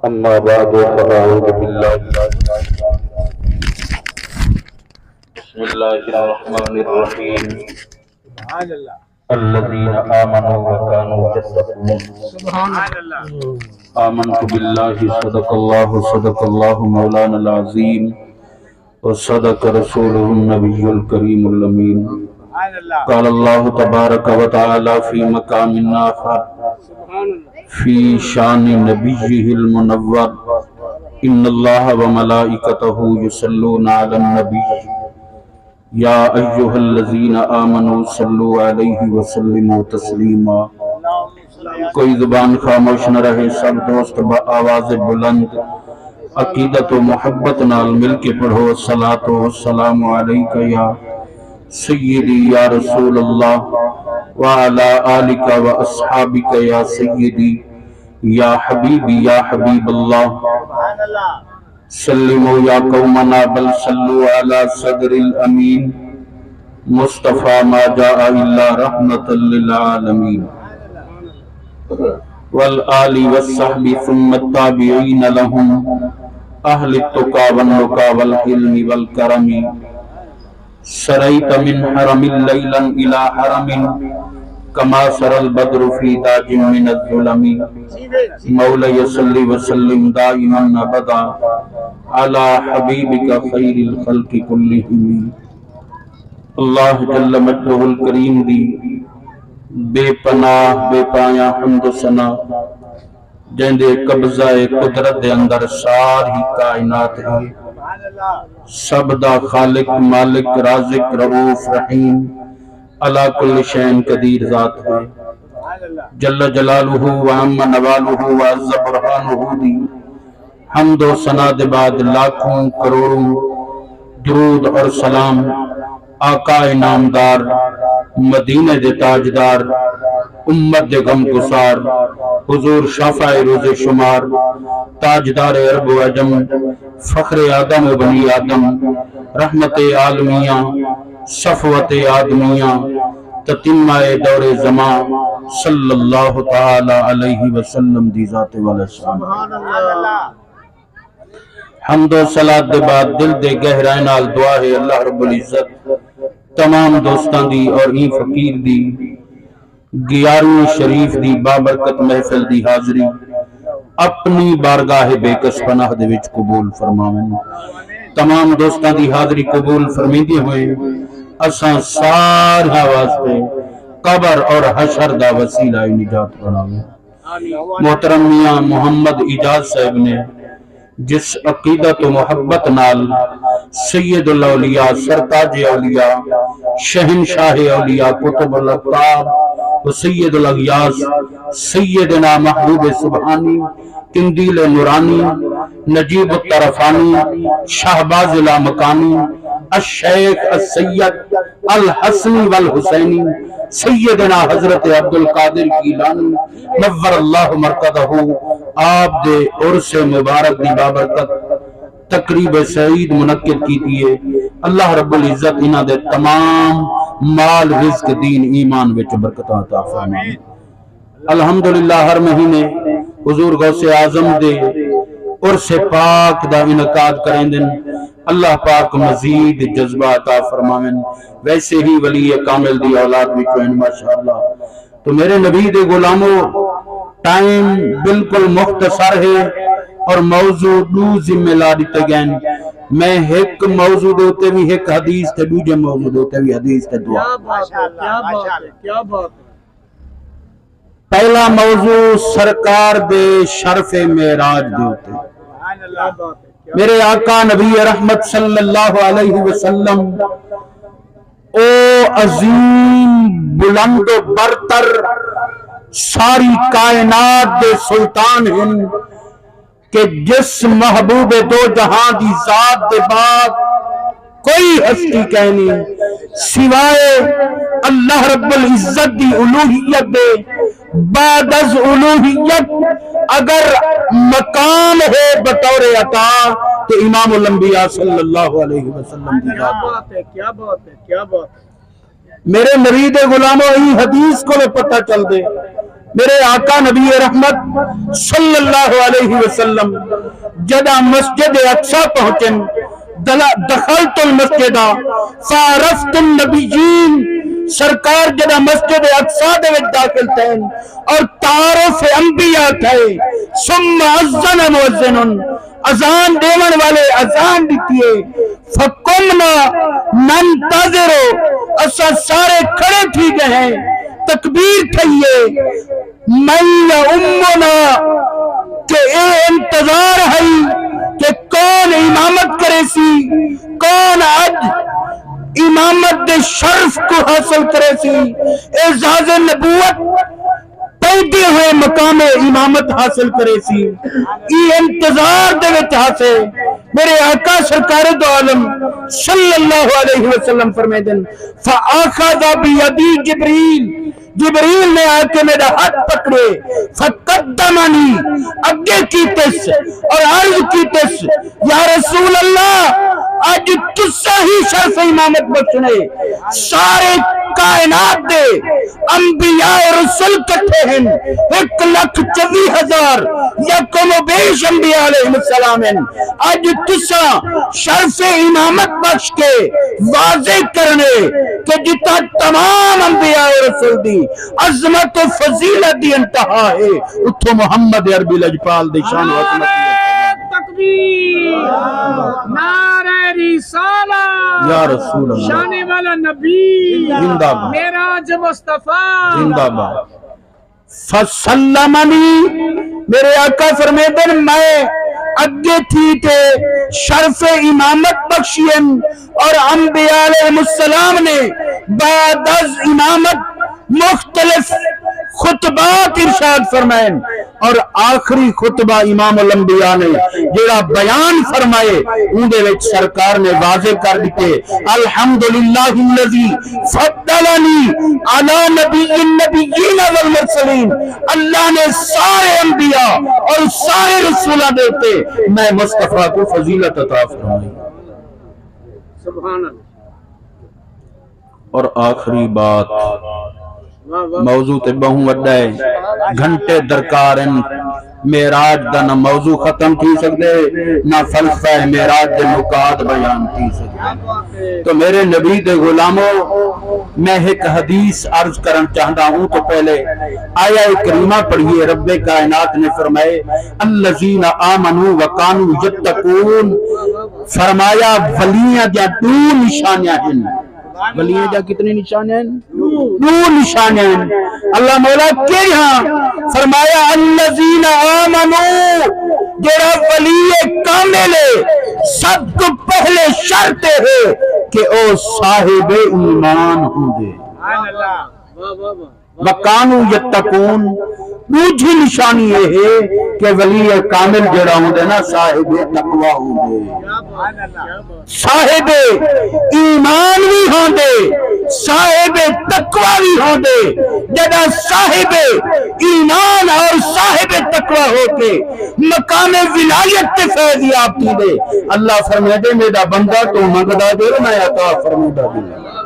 أما بعد فأعوذ بالله بسم الله الرحمن الرحيم الذين آمنوا وكانوا يتقون آمنت بالله صدق الله مولانا العظيم وصدق رسوله النبي الكريم الأمين قال الله تبارك وتعالى في مقام آخر في شان نبيه المنور إن الله وملائكته يصلون على النبي يا أيها الذين آمنوا صلوا عليه وسلموا تسلیما۔ کوئی زبان خاموش نہ رہے، سب دوست بآواز بلند عقیدت و محبت نال مل کے پڑھو الصلاۃ والسلام علیک یا سیدی یا رسول اللہ وعلی آلک و اصحابک یا سیدی یا حبیبی یا حبیب اللہ۔ سلموا یا قومنا بل صلوا علی صدر الامین مصطفیٰ ما جاء الا رحمۃ للعالمین والآل والصحب ثم التابعین لهم اہل التقى والنقى والحلم والکرم۔ سریت من حرم لیلا الى حرم کما سر البدر فی تاج من الظلم۔ مولی صلی وسلم دائما ابدا علی حبیبک خیر الخلق کلہم۔ اللہ جل مجدہ الکریم دی بے پناہ بے پایا حمد و ثنا جندے قبضہ قدرت دے اندر ساری کائنات ہے، سب دا خالق مالک رازق رؤوف رحیم علا کل شین قدیر ذات ہے۔ جل جلالہ وعم نوالہ وعز برہانہ دی حمد و ثنا دے بعد لاکھوں کروڑوں درود اور سلام آقا انعامدار مدینہ دے تاجدار امت دے غم گسار حضور شافع روز شمار تاجدار عرب و عجم فخر آدم و بنی آدم رحمت عالمیہ صفوت آدمیہ تتمہ دور زمان صلی اللہ تعالی علیہ وسلم دی ذات والا شان۔ حمد و صلاۃ دے بعد دل دے گہرائے نال دعا ہے اللہ رب العزت تمام دوستاں دی اور این فقیر دی 11ویں شریف دی بابرکت محفل دی حاضری اپنی بارگاہ بے کس پناہ دے وچ قبول فرماویں۔ تمام دوستاں دی حاضری قبول فرمیندے ہوئے اساں سارا واسطے قبر اور حشر دا وسیلہ نجات بناویں۔ محترم میاں محمد اجاز صاحب نے جس عقیدت و محبت نال سید الاولیاء سرتاج اولیاء شہنشاہ اولیاء قطب الاقطاب و سید الاغیاث سیدنا محبوب سبحانی قندیل نورانی نجیب الطرفانی شہباز لامکانی الشیخ السید الحسنی والحسینی سیدنا حضرت عبدالقادر گیلانی نور اللہ مرقدہ آپ دے عرص مبارک دی بابرکت تقریب سعید منعقد کی دیئے۔ اللہ رب العزت انہاں دے تمام مال رزق دین ایمان وچ برکت عطا فرمائے۔ الحمدللہ ہر مہینے حضور غوث اعظم دے عرص پاک دا انعقاد کریں دن اللہ پاک مزید جذبہ عطا فرمائیں۔ ویسے ہی ولی کامل دی اولاد بھی کوئن ماشاءاللہ۔ تو میرے نبی دے غلاموں ٹائم بالکل مختصر ہے اور موضوع دو ذمہ لا دیتے گئے۔ میں ایک موضوع دوتے بھی ایک حدیث تے دوجہ موضوع دوتے بھی حدیث تے دعا۔ کیا بات ہے۔ پہلا موضوع سرکار دے شرف معراج دوتے۔ میرے آقا نبی رحمت صلی اللہ علیہ وسلم او عظیم بلند و برتر ساری کائنات دے سلطان ہیں کہ جس محبوب دو جہاں دی ذات دے بعد کوئی ہستی کہنی سوائے اللہ رب العزت دی الوہیت دے بعد از الوہیت اگر مقام ہے بطور عطا تو امام الانبیاء صلی اللہ علیہ وسلم دی ذات۔ کیا بات ہے، کیا بات ہے۔ میرے مرید غلاموں ای حدیث کو پتہ چل دے، میرے آقا نبی رحمت صلی اللہ علیہ وسلم جدہ مسجد اقصی پہنچن دخلت المسجد فعرفت النبیین سرکار جدہ مسجد اقصی دے وچ داخل تھین اور تعارف انبیاء تھے ثم اذن مؤذن اذان دیون والے اذان دیتیے فقمنا ننتظر اسا سارے کھڑے تھی گئے ہیں تکبیر تھئیے من امنا کہ اے انتظار ہے کہ کون امامت کرے سی کون اج امامت دے شرف کو حاصل کرے سی اعزاز نبوت پہنچے ہوئے مقام امامت حاصل کرے سی ای انتظار دے وچ حاصل میرے آقا سرکار دو عالم صلی اللہ علیہ وسلم فرمائے دن فآخذ بیدی جبریل نے آ کے میرا ہاتھ پکڑے فقدمنی اگے کیتس اور عرض کیتس یا رسول اللہ آج تسا ہی شرف امامت بخشنے سارے کائنات دے انبیاء رسول کٹھے ہیں 1,24,000 یا کم و بیش انبیاء علیہ السلام ہیں آج تسا شرف امامت بخش کے واضح کرنے کہ جتا تمام انبیاء رسول دی عظمت و فضیلت دی انتہا ہے اتھو محمد عربی لجپال دی شان و عظمت تکبیر نعرہ رسالہ یا رسول اللہ شان والا نبی زندہ باد معراج مصطفیٰ زندہ باد فسلمنی میرے آقا فرمیدن میں اگے تھی تے شرف امامت بخشین اور انبیاء علیہ السلام نے بعد از امامت مختلف خطبات ارشاد فرمائیں اور آخری خطبہ امام الانبیاء نے جیڑا بیان فرمائے اندے وچ سرکار نے واضح کر دیتے الحمدللہ الذی فضلنی علی نبی النبیین والمرسلین اللہ نے سارے انبیاء اور سارے رسولہ دیتے میں مصطفیٰ کو فضیلت عطا فرمائی سبحان اللہ اور آخری بات موضوع تے بہوں وڈا ہے گھنٹے درکار ہیں معراج دا نہ موضوع ختم تھی سکتے نہ فلسفہ معراج دے نکات بیان تھی سکتے تو میرے نبی دے غلاموں میں ایک حدیث عرض کرن چاہتا ہوں تو پہلے آیا کریمہ پڑھیے رب کائنات نے فرمائے الذین آمنوا وکانوا یتقون فرمایا ولیاں جا دو نشانیاں ہیں ولیاں جا کتنی نشانیاں ہیں دو نشانیاں ہیں اللہ مولا کے یہاں فرمایا الذین آمنوا جڑا ولی کامل ہے سب کو پہلے شرط ہے کہ او صاحب ایمان ہوں دے وکانوا یتقون دوسری نشانی یہ ہے کہ ولی کامل جڑا ہوں دے نا صاحب تقوی ہوں دے صاحب ایمان بھی ہوں دے صاحب تقوی بھی ہوں دے جڑا صاحب ایمان اور صاحب تقوی ہو کے مقام ولایت تے فیض یافتہ دے اللہ فرمائے دے میرا بندہ تو منگدا دے میں عطا فرماؤں دے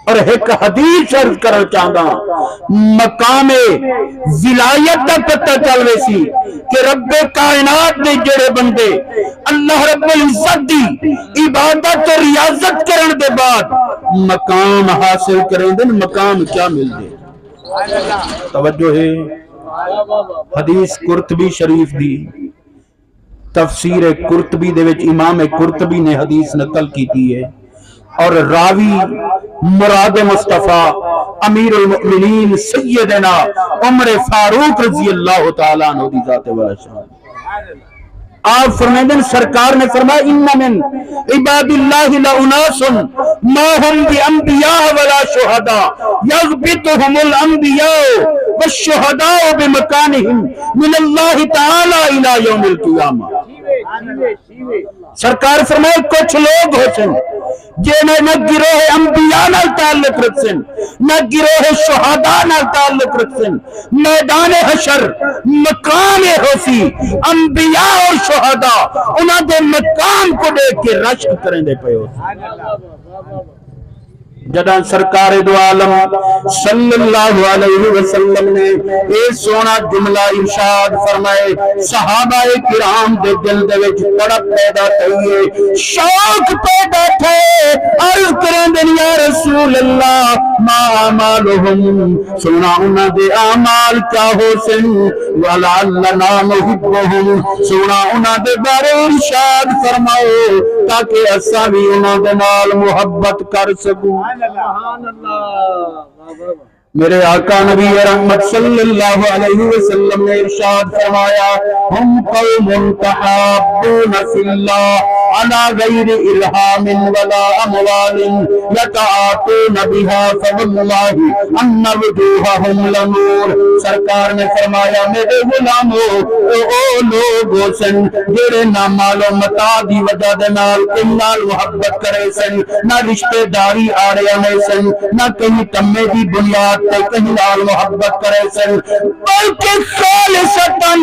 اور ایک حدیث عرض کرنا چاہتا مقام ولایت دا پتہ چل رہی سی کہ رب کائنات نے جڑے بندے اللہ رب العزت دی عبادت اور ریاضت کرن دے بعد مقام حاصل کریں دے مقام کیا مل دے توجہ ہے حدیث قرطبی شریف دی تفسیر قرطبی دے وچ امام قرطبی نے حدیث نقل کی ہے اور راوی مراد مصطفیٰ امیر المؤمنین سیدنا عمر فاروق رضی اللہ تعالیٰ عنہ دی ذات والا شان آپ فرمائیں سرکار نے فرمایا ان من عباد اللہ لاناس ما هم بانبیاء ولا شہداء یغبطهم الانبیاء والشہداء بمکانهم من اللہ تعالی الى یوم القیامہ سرکار فرمائے کچھ لوگ ہو سن جنہیں نہ گروہ انبیاء نال تعلق رکھسن نہ گروہ شہداء نال تعلق رکھسن میدان حشر مقام ہو سی انبیاء اور شہداء انہاں دے مقام کو دیکھ کے رشک کریں دے پے ہو جدہ سرکار دو عالم صلی اللہ علیہ وسلم نے اے سونا جملہ ارشاد فرمائے، صحابہ کرام دے دل دے وچ تڑپ پیدا تھئیے، شوق پیدا تھے، عرض کریں دن یا رسول اللہ ما اعمالہم، سونا انہاں دے اعمال کیا ہو سن، وَلَعَلَّنَا نُحِبُّهُمْ، سونا انہاں دے بارے ارشاد فرماؤ تاکہ اساں بھی انہاں دے نال محبت کر سکوں۔ سبحان اللہ۔ میرے آقا نبی رحمت صلی اللہ علیہ وسلم نے ارشاد فرمایا، ہم قوم تحابون فی اللہ علی غیر الہام ولا اموال یتعاطون بها فواللہ ان وجوہہم لنور۔ سرکار نے فرمایا میرے غلامو او لوگ سن جڑے نہ مال و متاع دی وجہ دے نال کہیں نال محبت کرے سن، نہ رشتہ داری آڑے میں سن، نہ کہیں تمے دی بنیاد تے کہیں نال محبت کرے سن، بلکہ خالصتاً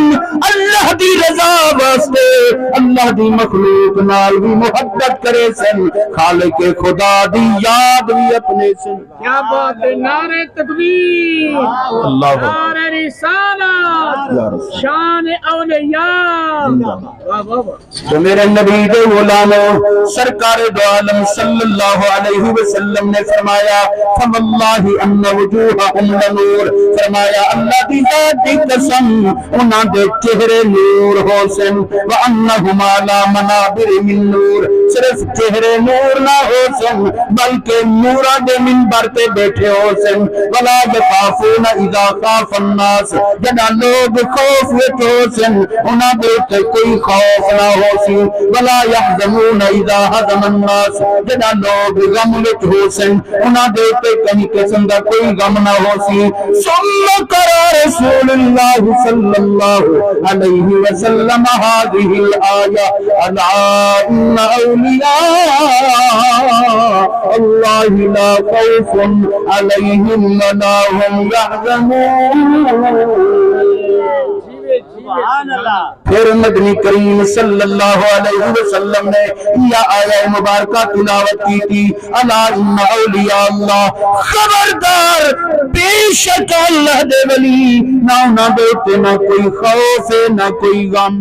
اللہ دی رضا واسطے اللہ دی مخلوق نال بھی محبت کرے سن، خالق خدا دی یاد بھی اپنے سن۔ کیا بات ہے، نعرہ تکبیر، اللہ نعرہ رسالت، شان اولیاء۔ واہ واہ واہ۔ تو میرے نبی دے غلاموں سرکار دو عالم صلی اللہ علیہ وسلم نے فرمایا فواللہ ان وجوہہم لنور، فرمایا اللہ دی ذات دی قسم انہاں دے چہرے نور ہو سن، وانہم علی منابر من نور، صرف چہرے نور نہ ہو سن بلکہ نورا دے منبر تے بیٹھے ہو سن، ولا یخافون اذا خاف الناس، جنا لوگ خوف وچ ہو سن انہاں دے تے کوئی خوف نہ ہو سی، ولا يحزنون اذا حزن الناس، جنا لوگ غم وچ ہو سن انہاں دے تے کہیں قسم دا کوئی غم نہ ہو سی۔ ثم قرأ رسول اللہ صلی اللہ علیہ وسلم هذه الآیہ الا ان اولیاء اللہ لا خوف علیہم ولا هم يحزنون۔ پھر مدنی کریم صلی اللہ علیہ وسلم نے یہ آیہ مبارکہ تلاوت کی تھی، الا ان اولیاء اللہ، خبردار بے شک اللہ دے ولی نہ انہاں دے تے نہ کوئی خوف ہے نہ کوئی غم۔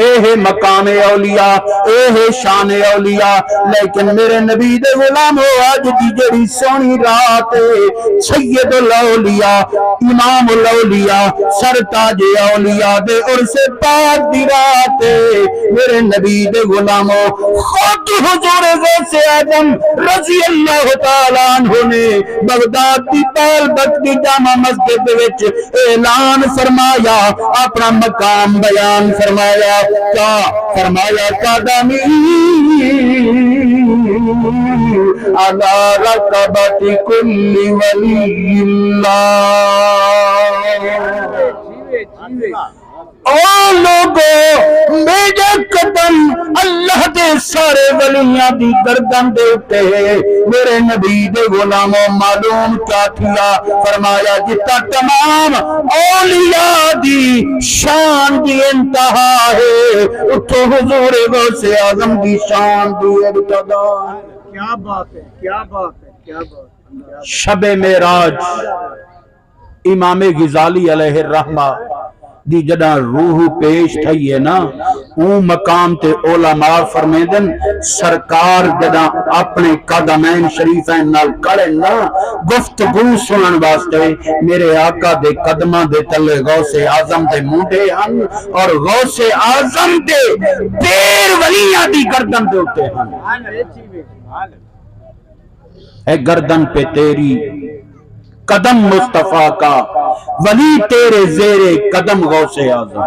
اے ہے مقام اولیاء، اے ہے شان اولیاء، لیکن میرے نبی دے غلامو آج دی جڑی سونی رات سید الاولیاء امام الاولیاء سرتاج اولیاء دے عرس پاک دی رات میرے نبی دے غلامو خود حضور غوث اعظم رضی اللہ تعالیٰ عنہ نے بغداد دی طالبت دی جامع مسجد وچ اعلان فرمایا، اپنا مقام بیان فرمایا، کیا فرمایا؟ قدمی علی رقبت کل ولی اللہ۔ او لوگو میرے قدم اللہ دے سارے ولیاں دی گردن دے اٹھے، میرے نبی دے غلاموں معلوم کیا تھیا؟ فرمایا جتا تمام اولیاء دی شان دی انتہا ہے اتھو حضور غوث اعظم دی شان دی ابتدا۔ کیا بات ہے، کیا بات ہے، کیا بات ہے۔ شب معراج امام غزالی علیہ الرحمہ دی جڑا روح پیش تھئی ہے نا، اون مقام تے علماء فرمیندن سرکار جڑا اپنے قدمین شریفین نال کھڑے نا گفتگو سنن واسطے، میرے آقا دے قدماں دے تلے غوث اعظم دے منڈے ہن اور غوث اعظم دے پیر ولیاں دی گردن دے ہوتے ہیں۔ اے گردن پہ تیری قدم مصطفیٰ کا، ولی تیرے زیر قدم غوث اعظم۔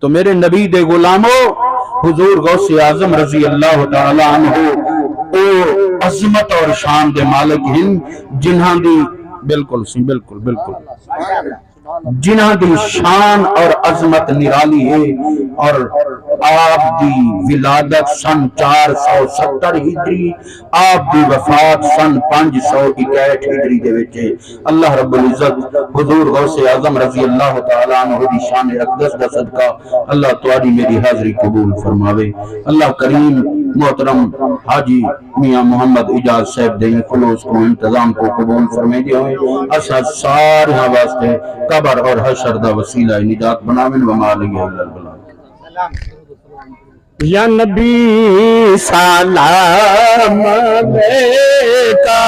تو میرے نبی دے غلاموں حضور غوث اعظم رضی اللہ تعالی عنہ او عظمت اور شان دے مالک ہیں جنہاں دی بالکل سی بالکل بالکل جنہاں دی شان اور عظمت نرالی ہے اور آپ دی ولادت سن 470 ہجری، آپ دی وفات سن 561 ہجری دے وچ۔ اللہ رب العزت حضور غوث اعظم رضی اللہ تعالیٰ عنہ دی شان اقدس دا صدقہ اللہ تواڈی میری حاضری قبول فرماوے۔ اللہ کریم محترم حاجی میاں محمد اجاز صاحب دے خلوص کو انتظام کو قبول فرمائے دے ہوئے اسا سارے واسطے قبر اور حشر دا وسیلہ نجات بناویں وما علیہ البلاغ۔ یا نبی سلام علیکہ